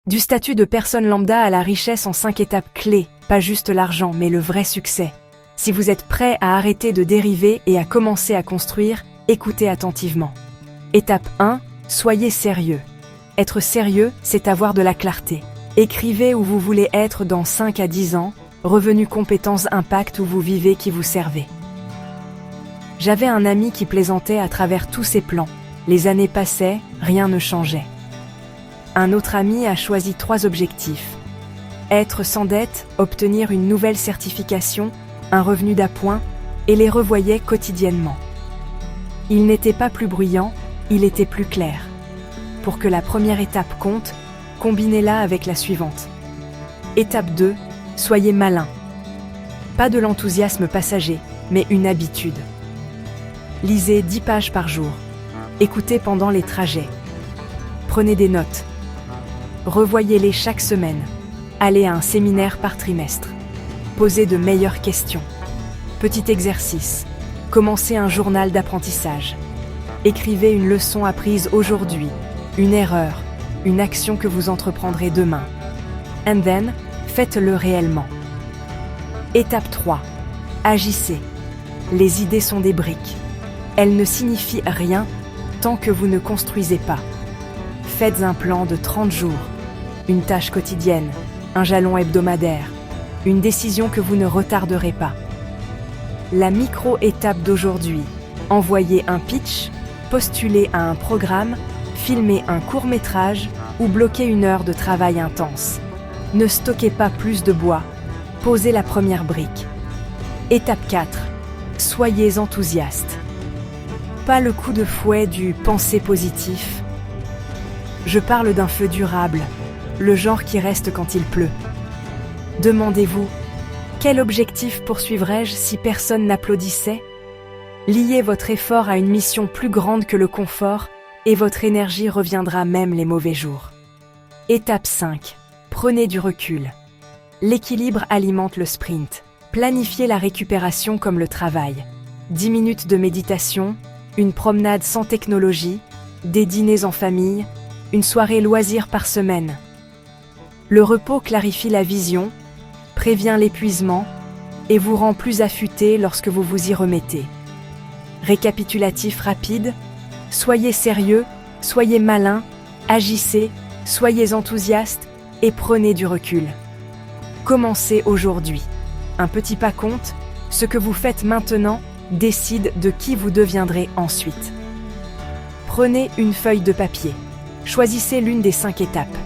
Du statut de personne lambda à la richesse en 5 étapes clés, pas juste l'argent, mais le vrai succès. Si vous êtes prêt à arrêter de dériver et à commencer à construire, écoutez attentivement. Étape 1, soyez sérieux. Être sérieux, c'est avoir de la clarté. Écrivez où vous voulez être dans 5 à 10 ans, revenus, compétences, impact, où vous vivez, qui vous servez. J'avais un ami qui plaisantait à travers tous ses plans. Les années passaient, rien ne changeait. Un autre ami a choisi 3 objectifs. Être sans dette, obtenir une nouvelle certification, un revenu d'appoint, et les revoyait quotidiennement. Il n'était pas plus bruyant, il était plus clair. Pour que la première étape compte, combinez-la avec la suivante. Étape 2, soyez malin. Pas de l'enthousiasme passager, mais une habitude. Lisez 10 pages par jour. Écoutez pendant les trajets. Prenez des notes. Revoyez-les chaque semaine. Allez à un séminaire par trimestre. Posez de meilleures questions. Petit exercice. Commencez un journal d'apprentissage. Écrivez une leçon apprise aujourd'hui, une erreur, une action que vous entreprendrez demain. And then, faites-le réellement. Étape 3. Agissez. Les idées sont des briques. Elles ne signifient rien tant que vous ne construisez pas. Faites un plan de 30 jours, une tâche quotidienne, un jalon hebdomadaire, une décision que vous ne retarderez pas. La micro-étape d'aujourd'hui, envoyer un pitch, postuler à un programme, filmer un court-métrage ou bloquer 1 heure de travail intense. Ne stockez pas plus de bois, posez la première brique. Étape 4, soyez enthousiaste. Pas le coup de fouet du « penser positif ». Je parle d'un feu durable, le genre qui reste quand il pleut. Demandez-vous, quel objectif poursuivrais-je si personne n'applaudissait? Liez votre effort à une mission plus grande que le confort et votre énergie reviendra même les mauvais jours. Étape 5. Prenez du recul. L'équilibre alimente le sprint. Planifiez la récupération comme le travail. 10 minutes de méditation, une promenade sans technologie, des dîners en famille, une soirée loisir par semaine. Le repos clarifie la vision, prévient l'épuisement et vous rend plus affûté lorsque vous vous y remettez. Récapitulatif rapide, soyez sérieux, soyez malin, agissez, soyez enthousiaste et prenez du recul. Commencez aujourd'hui. Un petit pas compte, ce que vous faites maintenant décide de qui vous deviendrez ensuite. Prenez une feuille de papier. Choisissez l'une des 5 étapes.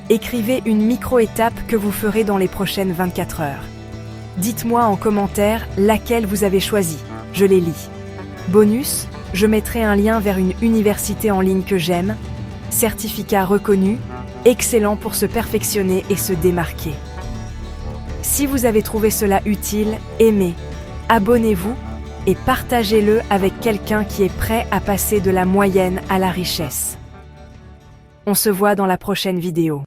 Écrivez une micro-étape que vous ferez dans les prochaines 24 heures. Dites-moi en commentaire laquelle vous avez choisie, je les lis. Bonus, je mettrai un lien vers une université en ligne que j'aime, certificat reconnu, excellent pour se perfectionner et se démarquer. Si vous avez trouvé cela utile, aimez, abonnez-vous et partagez-le avec quelqu'un qui est prêt à passer de la moyenne à la richesse. On se voit dans la prochaine vidéo.